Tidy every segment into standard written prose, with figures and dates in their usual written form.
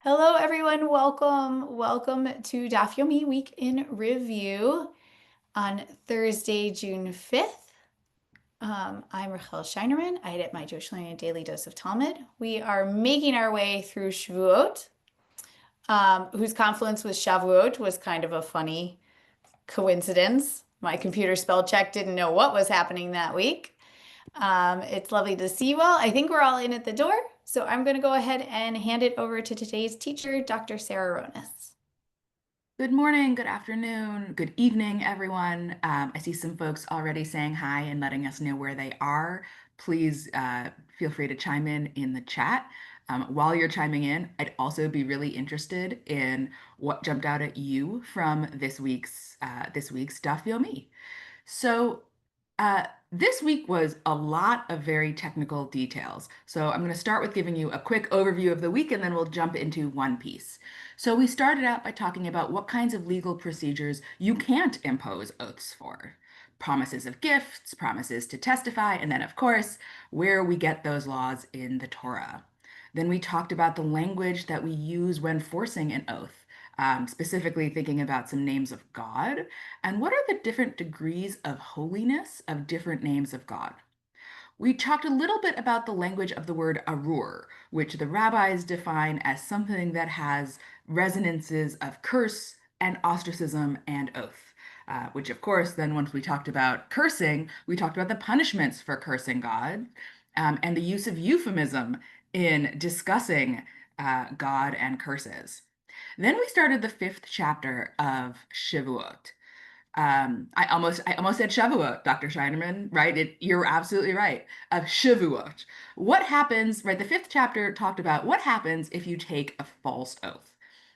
Hello, everyone. Welcome to Daf Yomi Week in Review on Thursday, June 5th. I'm Rachel Scheinerman. I edit my Jewish Learning Daily Dose of Talmud. We are making our way through Shavuot, whose confluence with Shavuot was kind of a funny coincidence. My computer spell check didn't know what was happening that week. It's lovely to see you all. I think we're all in at the door. So I'm going to go ahead and hand it over to today's teacher, Dr. Sarah Ronas. Good morning, good afternoon, good evening, everyone. I see some folks already saying hi and letting us know where they are. Please feel free to chime in the chat. While you're chiming in, I'd also be really interested in what jumped out at you from this week's Daf Yomi. So this week was a lot of very technical details. So I'm going to start with giving you a quick overview of the week, and then we'll jump into one piece. So we started out by talking about what kinds of legal procedures you can't impose oaths for. Promises of gifts, promises to testify, and then, of course, where we get those laws in the Torah. Then we talked about the language that we use when forcing an oath, specifically thinking about some names of God and what are the different degrees of holiness of different names of God. We talked a little bit about the language of the word arur, which the rabbis define as something that has resonances of curse and ostracism and oath. Which, of course, then once we talked about cursing, we talked about the punishments for cursing God, and the use of euphemism in discussing God and curses. Then we started the fifth chapter of Shavuot. I almost said Shavuot, Dr. Scheinerman, right? You're absolutely right. Of Shavuot. What happens, right? The fifth chapter talked about what happens if you take a false oath.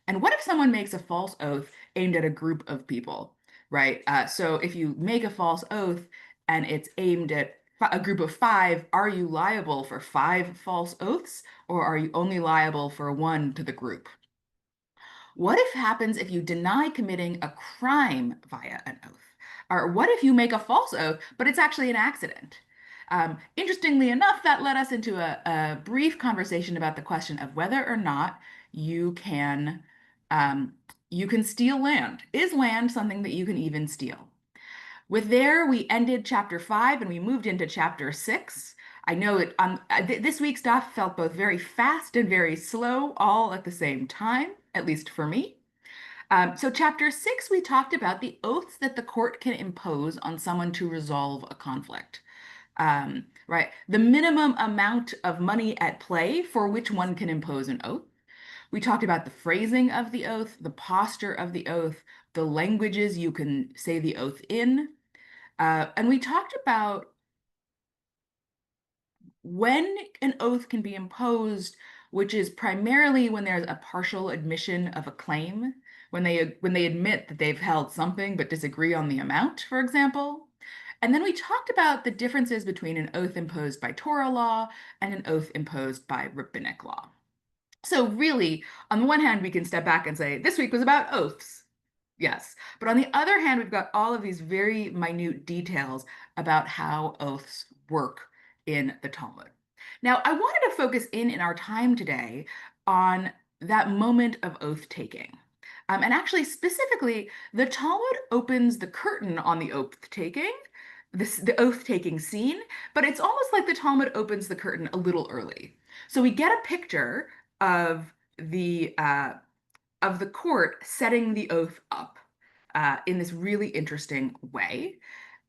And what if someone makes a false oath aimed at a group of people, right? So if you make a false oath and it's aimed at a group of five, are you liable for five false oaths, or are you only liable for one to the group? What if happens if you deny committing a crime via an oath? Or what if you make a false oath, but it's actually an accident? Interestingly enough, that led us into a brief conversation about the question of whether or not you can um, you can steal land. Is land something that you can even steal? With there, we ended chapter 5 and we moved into chapter 6. I know this week's stuff felt both very fast and very slow all at the same time, at least for me. So, chapter 6, we talked about the oaths that the court can impose on someone to resolve a conflict. Right, the minimum amount of money at play for which one can impose an oath. We talked about the phrasing of the oath, the posture of the oath, the languages you can say the oath in. And we talked about when an oath can be imposed, which is primarily when there's a partial admission of a claim, when they admit that they've held something but disagree on the amount, for example. And then we talked about the differences between an oath imposed by Torah law and an oath imposed by rabbinic law. So really, on the one hand, we can step back and say this week was about oaths. Yes. But on the other hand, we've got all of these very minute details about how oaths work in the Talmud. Now, I wanted to focus in our time today on that moment of oath taking. And actually, specifically, the Talmud opens the curtain on the oath taking, the oath taking scene, but it's almost like the Talmud opens the curtain a little early. So we get a picture of the court setting the oath up in this really interesting way.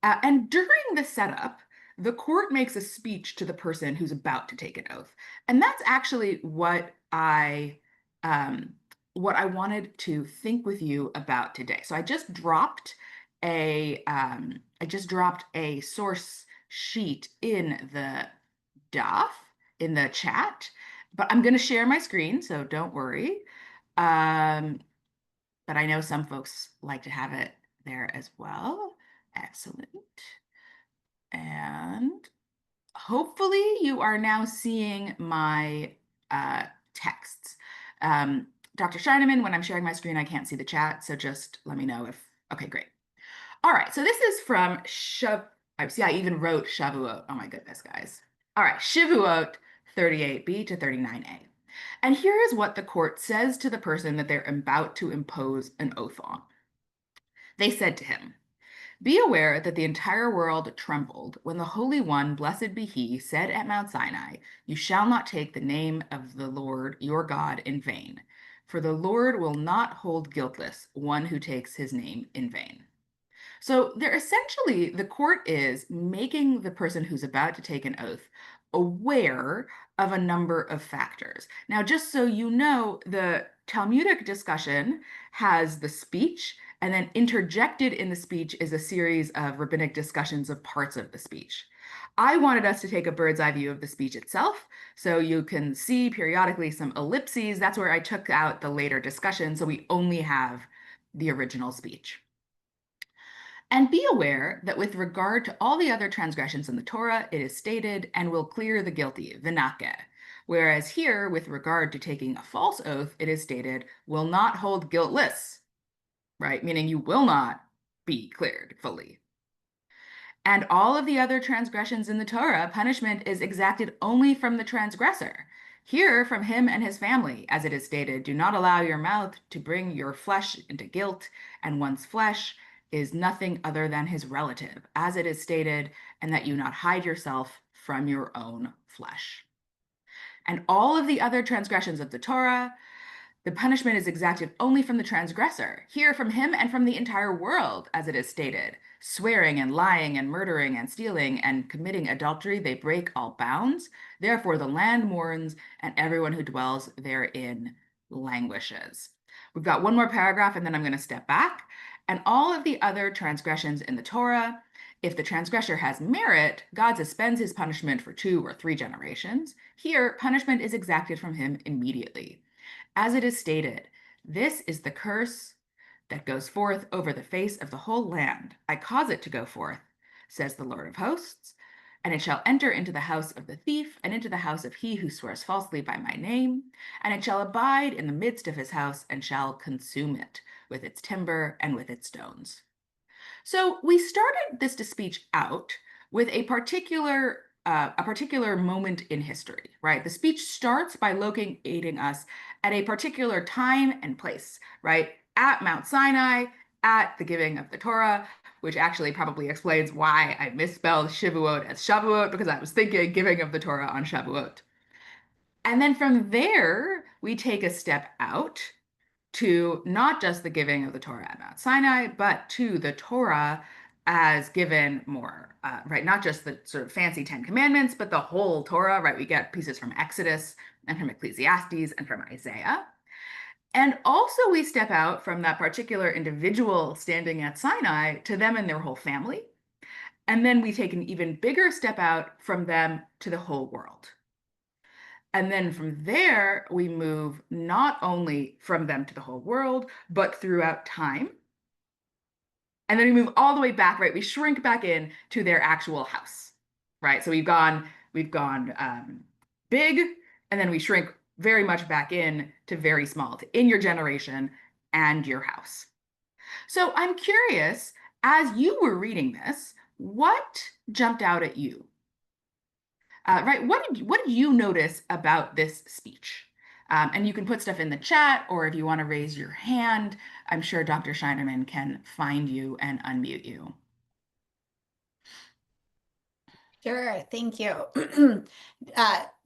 And during the setup, the court makes a speech to the person who's about to take an oath. And that's actually what I wanted to think with you about today. So I just dropped a source sheet in the DAF in the chat, but I'm going to share my screen, so don't worry. Um, but I know some folks like to have it there as well. Excellent. And hopefully you are now seeing my texts. Dr. Scheineman, when I'm sharing my screen, I can't see the chat, so just let me know if, okay, great. All right, so this is from see, I even wrote Shavuot. Oh my goodness, guys. All right, Shavuot 38b to 39a. And here is what the court says to the person that they're about to impose an oath on. They said to him, "Be aware that the entire world trembled when the Holy One, blessed be He, said at Mount Sinai, 'You shall not take the name of the Lord your God in vain, for the Lord will not hold guiltless one who takes his name in vain.'" So they're essentially, the court is making the person who's about to take an oath aware of a number of factors. Now, just so you know, the Talmudic discussion has the speech, and then interjected in the speech is a series of rabbinic discussions of parts of the speech. I wanted us to take a bird's eye view of the speech itself, so you can see periodically some ellipses. That's where I took out the later discussion, so we only have the original speech. And be aware that with regard to all the other transgressions in the Torah, it is stated, "and will clear the guilty," vinake. Whereas here, with regard to taking a false oath, it is stated, "will not hold guiltless," right? Meaning you will not be cleared fully. And all of the other transgressions in the Torah, punishment is exacted only from the transgressor. Here, from him and his family, as it is stated, "Do not allow your mouth to bring your flesh into guilt, and one's flesh is nothing other than his relative," as it is stated, "and that you not hide yourself from your own flesh." And all of the other transgressions of the Torah, the punishment is exacted only from the transgressor, here from him and from the entire world, as it is stated. Swearing and lying and murdering and stealing and committing adultery, they break all bounds. Therefore, the land mourns, and everyone who dwells therein languishes. We've got one more paragraph, and then I'm going to step back. And all of the other transgressions in the Torah, if the transgressor has merit, God suspends his punishment for 2 or 3 generations. Here, punishment is exacted from him immediately. As it is stated, "This is the curse that goes forth over the face of the whole land. I cause it to go forth, says the Lord of hosts, and it shall enter into the house of the thief and into the house of he who swears falsely by my name, and it shall abide in the midst of his house and shall consume it with its timber and with its stones." So we started this speech out with a particular moment in history, right? The speech starts by locating us at a particular time and place, right? At Mount Sinai, at the giving of the Torah, which actually probably explains why I misspelled Shavuot as Shavuot, because I was thinking giving of the Torah on Shavuot. And then from there, we take a step out to not just the giving of the Torah at Mount Sinai, but to the Torah as given more, right? Not just the sort of fancy 10 Commandments, but the whole Torah, right? We get pieces from Exodus and from Ecclesiastes and from Isaiah. And also, we step out from that particular individual standing at Sinai to them and their whole family. And then we take an even bigger step out from them to the whole world. And then from there, we move not only from them to the whole world, but throughout time. And then we move all the way back, right? We shrink back in to their actual house, right? So we've gone big, and then we shrink very much back in to very small, to in your generation and your house. So I'm curious, as you were reading this, what jumped out at you? Right. What did you notice about this speech? And you can put stuff in the chat, or if you want to raise your hand, I'm sure Dr. Scheinerman can find you and unmute you. Sure, thank you.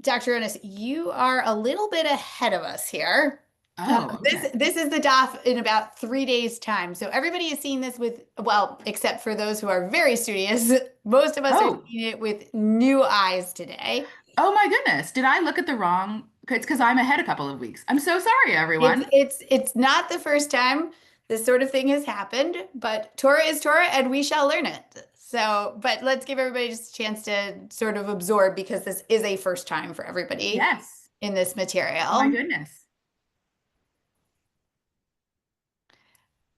Dr. Onis, you are a little bit ahead of us here. Oh, This okay. this is the DAF in about 3 days' time. So everybody is seeing this with, well, except for those who are very studious, most of us are Oh, seeing it with new eyes today. oh my goodness. Did I look at the wrong? It's because I'm ahead a couple of weeks. I'm so sorry, It's everyone. it's it's not the first time this sort of thing has happened, but Torah is Torah and we shall learn it. So, but let's give everybody just a chance to sort of absorb because this is a first time for everybody Yes. in this Oh my material. goodness.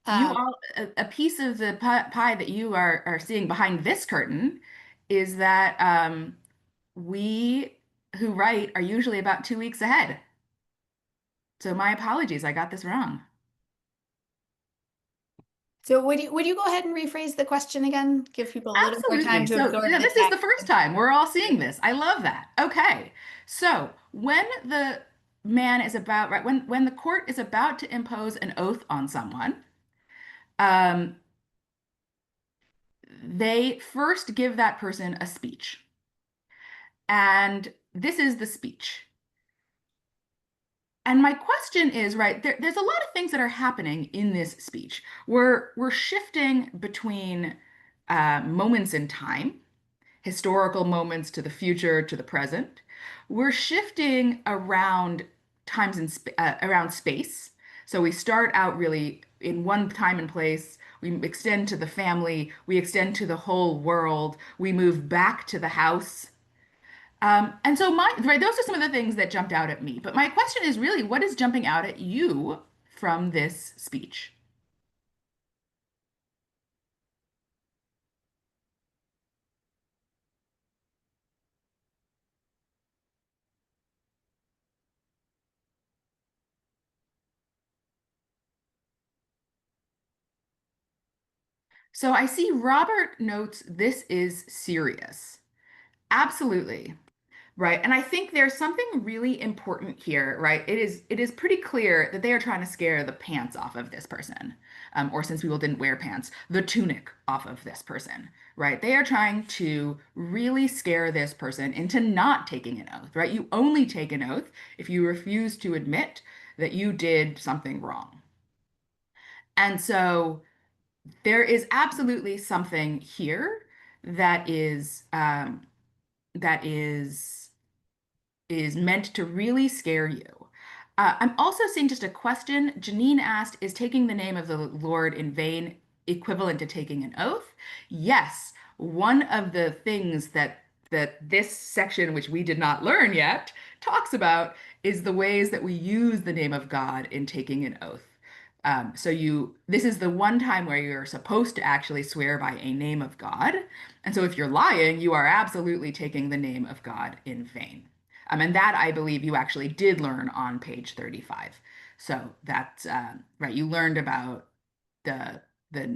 You Um, all, a piece of the pie that you are seeing behind this curtain is that we who write are usually about 2 weeks ahead. So my apologies, I got this wrong. so would you go ahead and rephrase the question again? Give people a little more time Absolutely. to So, absorb yeah, the this is the text. first time we're all seeing this. I love that. Okay. So, when the man is about, right, when the court is about to impose an oath on someone, um, they first give that person a speech. And this is the speech. And my question is, right, there's a lot of things that are happening in this speech. We're shifting between moments in time, historical moments to the future to the present. We're shifting around times and around space. So we start out really in one time and place. We extend to the family. We extend to the whole world. We move back to the house. And so right, those are some of the things that jumped out at me. But my question is really, what is jumping out at you from this speech? So I see Robert notes this is serious. Absolutely. Right. And I think there's something really important here, right? It is pretty clear that they are trying to scare the pants off of this person. Or since people didn't wear pants, the tunic off of this person, right? They are trying to really scare this person into not taking an oath, right? You only take an oath if you refuse to admit that you did something wrong. And so there is absolutely something here that is meant to really scare you. I'm also seeing just a question. Janine asked, is taking the name of the Lord in vain equivalent to taking an oath? Yes. One of the things that this section, which we did not learn yet, talks about is the ways that we use the name of God in taking an oath. This is the one time where you're supposed to actually swear by a name of God. And so if you're lying, you are absolutely taking the name of God in vain. And that I believe you actually did learn on page 35. So that's right. You learned about the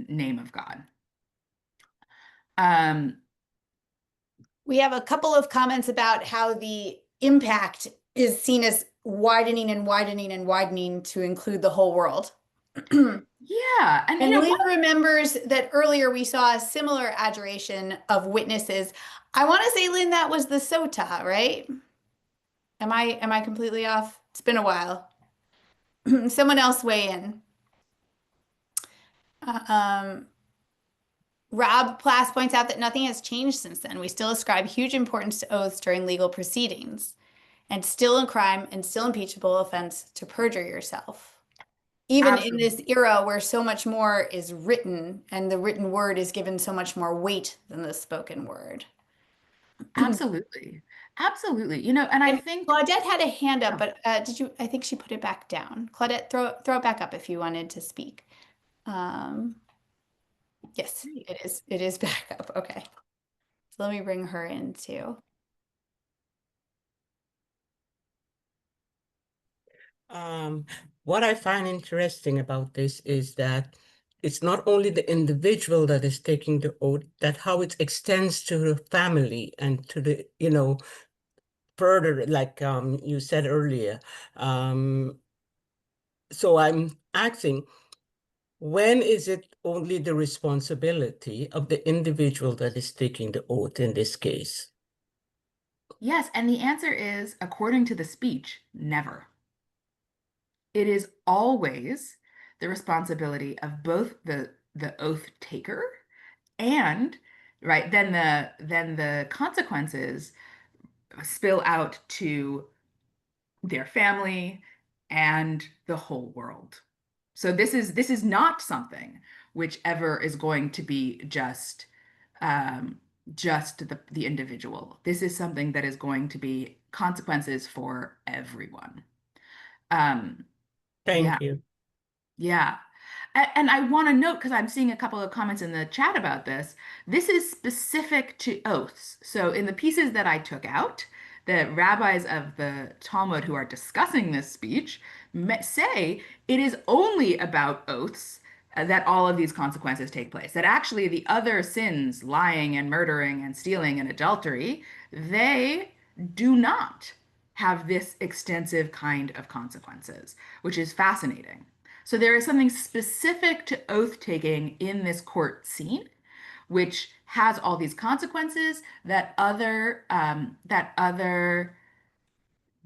name of God. Um, We have a couple of comments about how the impact is seen as widening and widening and widening to include the whole world. yeah, and And Leah remembers that earlier we saw a similar adjuration of witnesses. I want to say, Lynn, that was the sota, right? Am I completely off? It's been a while. Someone else weigh in. Um, Rob Plass points out that nothing has changed since then. We still ascribe huge importance to oaths during legal proceedings, and still a crime and still impeachable offense to perjure yourself. Even in this absolutely, era where so much more is written and the written word is given so much more weight than the spoken word. absolutely, absolutely. And I And think Claudette had a hand up, oh, but did you? I think she put it back down. Claudette, throw it back up if you wanted to speak. Um, yes, great. it is. It is back up. Okay, so let me bring her in too. Um, what I find interesting about this is that it's not only the individual that is taking the oath, that how it extends to the family and to the, further, like you said earlier. Um, so I'm asking, when is it only the responsibility of the individual that is taking the oath in this case? Yes, and the answer is, according to the speech, never. It is always the responsibility of both the oath taker and right then the consequences spill out to their family and the whole world. So this is not something whichever is going to be um, just the individual. This is something that is going to be consequences for everyone. Um, yeah. Thank you. Yeah. And I want to note, because I'm seeing a couple of comments in the chat about this, this is specific to oaths. So in the pieces that I took out, the rabbis of the Talmud who are discussing this speech say it is only about oaths that all of these consequences take place. That actually the other sins, lying and murdering and stealing and adultery, they do not. have this extensive kind of consequences, which is fascinating. So there is something specific to oath taking in this court scene, which has all these consequences that other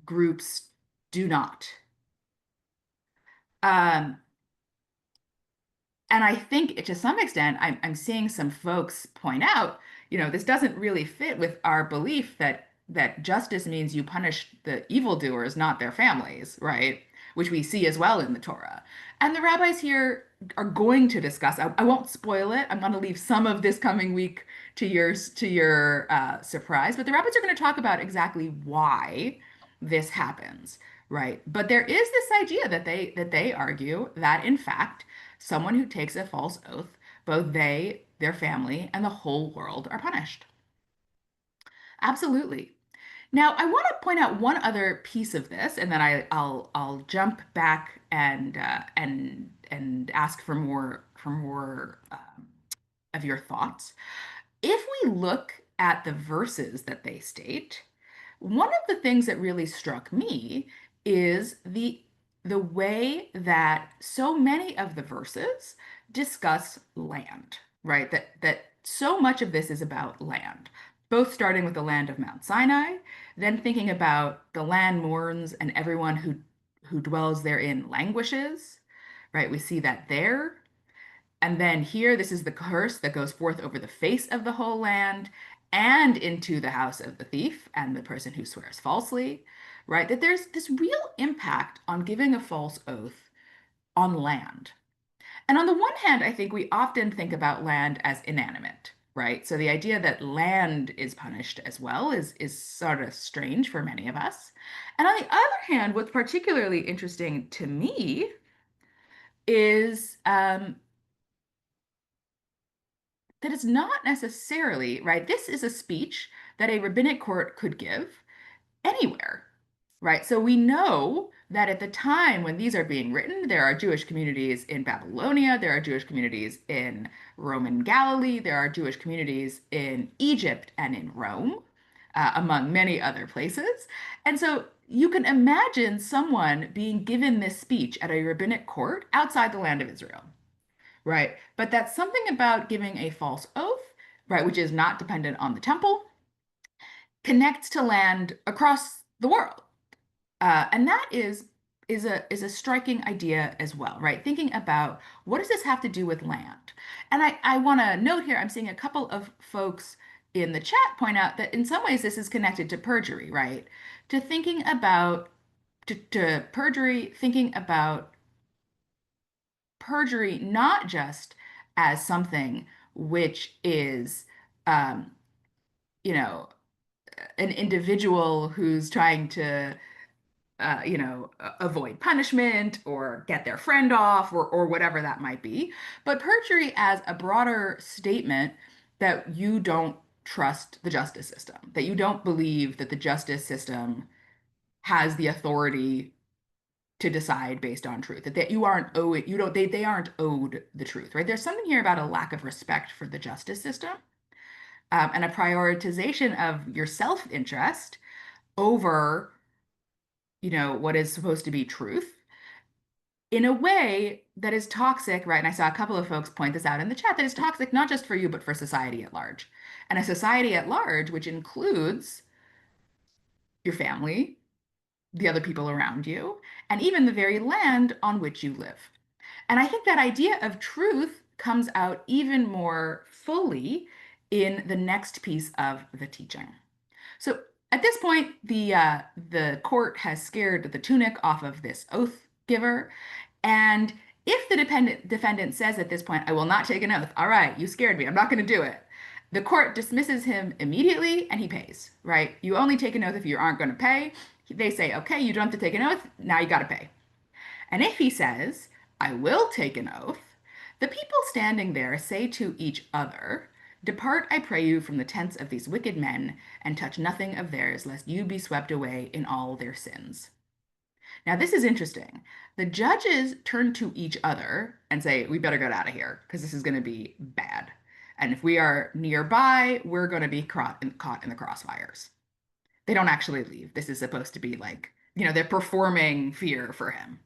groups do not. Um, and I think to some extent, I'm seeing some folks point out, this doesn't really fit with our belief that justice means you punish the evildoers, not their families, right? Which we see as well in the Torah. And the rabbis here are going to discuss. I won't spoil it. I'm going to leave some of this coming week to your surprise. But the rabbis are going to talk about exactly why this happens, right? But there is this idea that they argue that in fact someone who takes a false oath, both they, their family, and the whole world are punished. Absolutely. Now, I want to point out one other piece of this, and then I'll jump back and ask for more of your thoughts. If we look at the verses that they state, one of the things that really struck me is the way that so many of the verses discuss land, right? That so much of this is about land, both starting with the land of Mount Sinai, then thinking about the land mourns and everyone who dwells therein languishes, right? We see that there. And then here, this is the curse that goes forth over the face of the whole land and into the house of the thief and the person who swears falsely, right? That there's this real impact on giving a false oath on land. And on the one hand, I think we often think about land as inanimate, right? So the idea that land is punished as well is sort of strange for many of us. And on the other hand, what's particularly interesting to me is that it's not necessarily, right? This is a speech that a rabbinic court could give anywhere, right? So we know that at the time when these are being written, there are Jewish communities in Babylonia, there are Jewish communities in Roman Galilee, there are Jewish communities in Egypt and in Rome, among many other places. And so you can imagine someone being given this speech at a rabbinic court outside the land of Israel. Right. But that's something about giving a false oath, right, which is not dependent on the temple, connects to land across the world. And that is a striking idea as well, right? Thinking about what does this have to do with land? And I want to note here, I'm seeing a couple of folks in the chat point out that in some ways this is connected to perjury, right? To thinking about to perjury, thinking about perjury not just as something which is, um, you know, an individual who's trying to, avoid punishment or get their friend off or whatever that might be, but perjury as a broader statement that you don't trust the justice system, that you don't believe that the justice system has the authority to decide based on truth, that you aren't owed, you don't, they aren't owed the truth, right? There's something here about a lack of respect for the justice system, and a prioritization of your self-interest over, what is supposed to be truth in a way that is toxic, right? And I saw a couple of folks point this out in the chat that is toxic, not just for you, but for society at large. And a society at large, which includes your family, the other people around you, and even the very land on which you live. And I think that idea of truth comes out even more fully in the next piece of the teaching. So at this point, the court has scared the tunic off of this oath giver, and if the defendant says at this point, "I will not take an oath," all right, you scared me, I'm not going to do it. The court dismisses him immediately, and he pays. Right? You only take an oath if you aren't going to pay. They say, "Okay, you don't have to take an oath. Now you got to pay." And if he says, "I will take an oath," the people standing there say to each other, "Depart, I pray you, from the tents of these wicked men, and touch nothing of theirs, lest you be swept away in all their sins." Now, this is interesting. The judges turn to each other and say, "We better get out of here because this is going to be bad. And if we are nearby, we're going to be caught in the crossfires." They don't actually leave. This is supposed to be like, they're performing fear for him.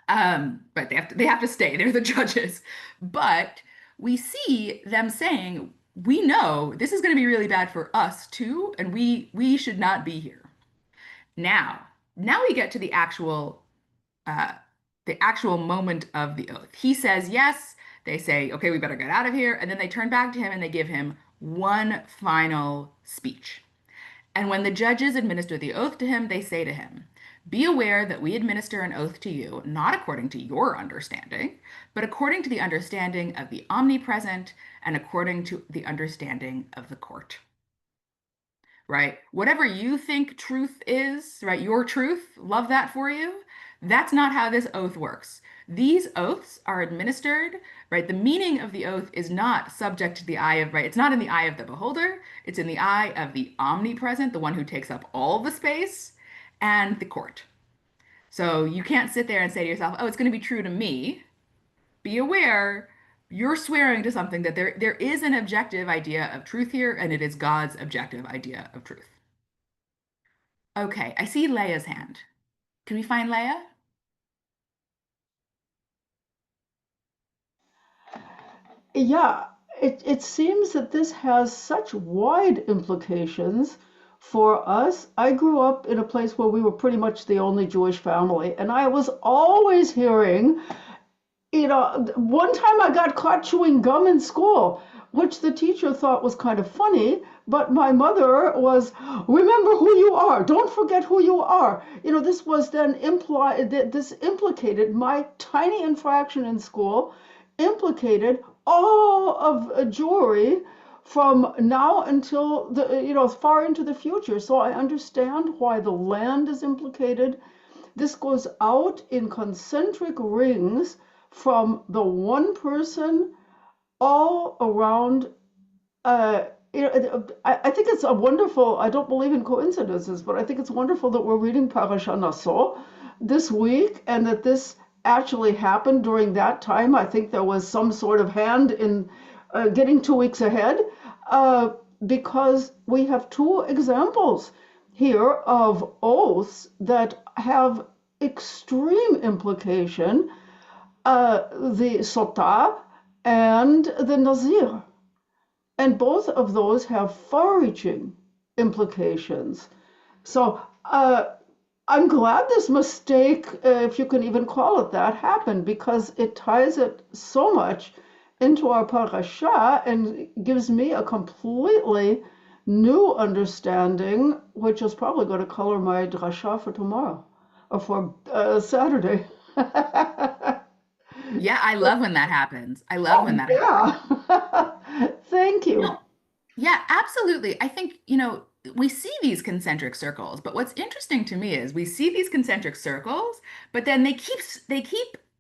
But they have to stay. They're the judges. But we see them saying, we know this is going to be really bad for us too, and we should not be here. Now, now we get to uh, the actual moment of the oath. He says yes. They say, okay, we better get out of here. And then they turn back to him and they give him one final speech. And when the judges administer the oath to him, they say to him, be aware that we administer an oath to you, not according to your understanding, but according to the understanding of the omnipresent and according to the understanding of the court. Right? Whatever you think truth is, right? Your truth, love that for you. That's not how this oath works. These oaths are administered, right? The meaning of the oath is not subject to the eye of, right? It's not in the eye of the beholder. It's in the eye of the omnipresent, the one who takes up all the space, and the court. So you can't sit there and say to yourself, oh, it's going to be true to me. Be aware you're swearing to something that there is an objective idea of truth here, and it is God's objective idea of truth. Okay, I see Leia's hand. Can we find Leia? Yeah, it seems that this has such wide implications for us. I grew up in a place where we were pretty much the only Jewish family, and I was always hearing, one time I got caught chewing gum in school, which the teacher thought was kind of funny, but my mother was, remember who you are, don't forget who you are. This was then implied that this implicated my tiny infraction in school, implicated all of Jewry from now until far into the future. So I understand why the land is implicated. This goes out in concentric rings from the one person all around. I think it's a wonderful, I don't believe in coincidences, but I think it's wonderful that we're reading Parashat Naso this week and that this actually happened during that time. I think there was some sort of hand in getting 2 weeks ahead because we have two examples here of oaths that have extreme implication, the Sotah and the Nazir. And both of those have far-reaching implications. So I'm glad this mistake, if you can even call it that, happened because it ties it so much into our parasha and gives me a completely new understanding, which is probably going to color my drasha for tomorrow or for Saturday. Yeah, I love when that happens. I love when Oh, that happens. yeah. Thank you. No, yeah, absolutely. I think, we see these concentric circles, but what's interesting to me is we see these concentric circles, but then they keep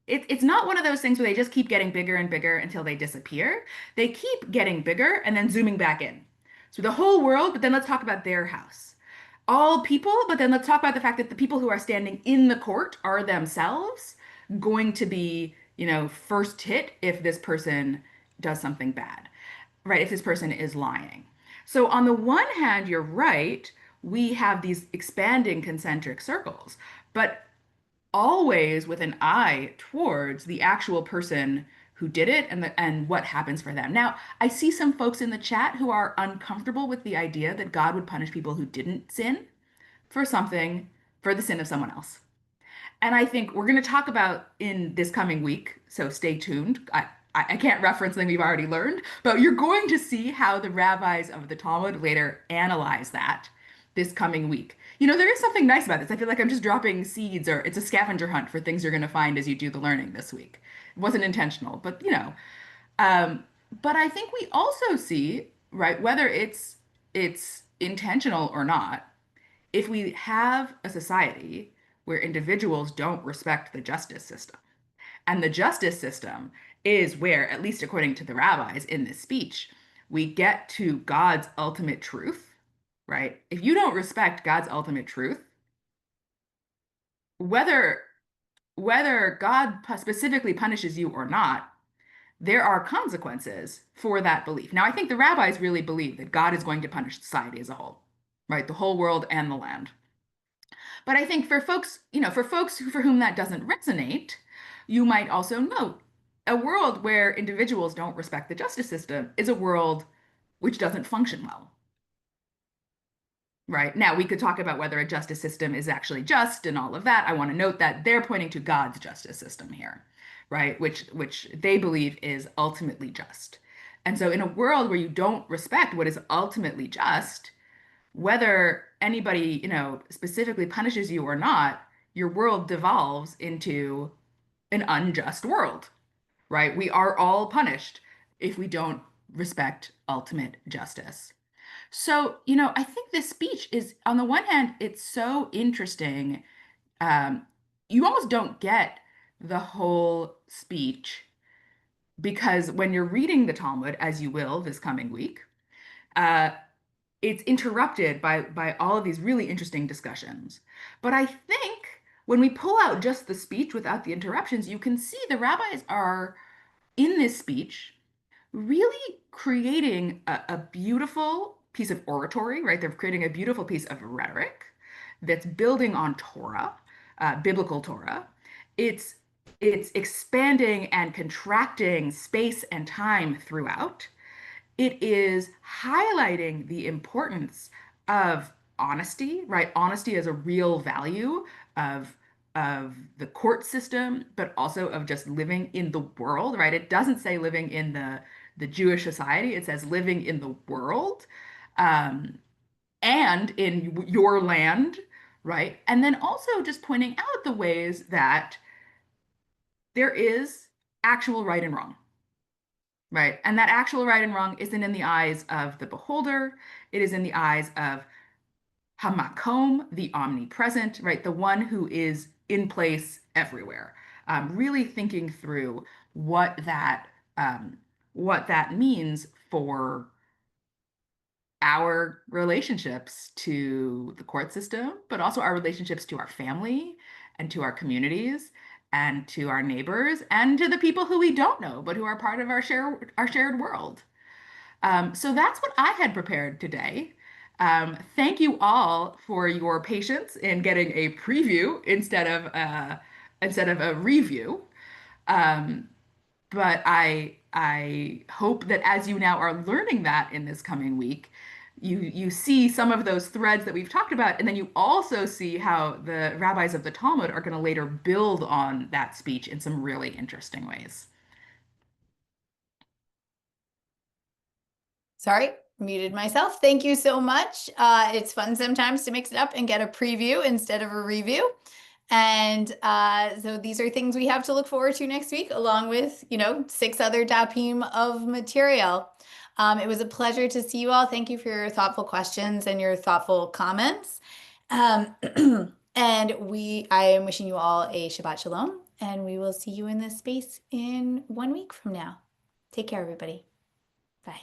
it's not one of those things where they just keep getting bigger and bigger until they disappear. They keep getting bigger and then zooming back in. So the whole world, but then let's talk about their house. All people, but then let's talk about the fact that the people who are standing in the court are themselves going to be, first hit if this person does something bad, right? If this person is lying. So, on the one hand, you're right, we have these expanding concentric circles, but always with an eye towards the actual person who did it and what happens for them. Now, I see some folks in the chat who are uncomfortable with the idea that God would punish people who didn't sin for something, for the sin of someone else. And I think we're going to talk about in this coming week, so stay tuned. I can't reference something we've already learned, but you're going to see how the rabbis of the Talmud later analyze that this coming week. There is something nice about this. I feel like I'm just dropping seeds, or it's a scavenger hunt for things you're going to find as you do the learning this week. It wasn't intentional, but um, but I think we also see, right, whether it's intentional or not, if we have a society where individuals don't respect the justice system, and the justice system is where, at least according to the rabbis in this speech, we get to God's ultimate truth, right? If you don't respect God's ultimate truth, whether God specifically punishes you or not, there are consequences for that belief. Now, I think the rabbis really believe that God is going to punish society as a whole. right? The whole world and the land. But I think for folks, for whom that doesn't resonate, you might also note a world where individuals don't respect the justice system is a world which doesn't function well. Right. Now, we could talk about whether a justice system is actually just and all of that. I want to note that they're pointing to God's justice system here, right? Which they believe is ultimately just. And so in a world where you don't respect what is ultimately just, whether anybody, specifically punishes you or not, your world devolves into an unjust world, right? We are all punished if we don't respect ultimate justice. So, I think this speech is, on the one hand, it's so interesting. Um, you almost don't get the whole speech because when you're reading the Talmud, as you will this coming week, uh, it's interrupted by all of these really interesting discussions. But I think when we pull out just the speech without the interruptions, you can see the rabbis are in this speech really creating a beautiful piece of oratory, right? They're creating a beautiful piece of rhetoric that's building on Torah, biblical Torah. It's it's expanding and contracting space and time throughout. It is highlighting the importance of honesty, right? Honesty as a real value of the court system, but also of just living in the world, right? It doesn't say living in the Jewish society. It says living in the world, um, and in your land, right? And then also just pointing out the ways that there is actual right and wrong. Right. And that actual right and wrong isn't in the eyes of the beholder. It is in the eyes of Hamakom, the omnipresent, right? The one who is in place everywhere. Really thinking through what that um, what that means for our relationships to the court system, but also our relationships to our family and to our communities and to our neighbors and to the people who we don't know, but who are part of our shared world. So that's what I had prepared today. Thank you all for your patience in getting a preview instead of a review. Um, but I hope that as you now are learning that in this coming week, you see some of those threads that we've talked about, and then you also see how the rabbis of the Talmud are going to later build on that speech in some really interesting ways. Sorry, muted myself. Thank you so much. It's fun sometimes to mix it up and get a preview instead of a review. And so these are things we have to look forward to next week, along with, 6 other dapim of material. It was a pleasure to see you all. Thank you for your thoughtful questions and your thoughtful comments. Um, and I am wishing you all a Shabbat Shalom, and we will see you in this space in 1 week from now. Take care, everybody. Bye.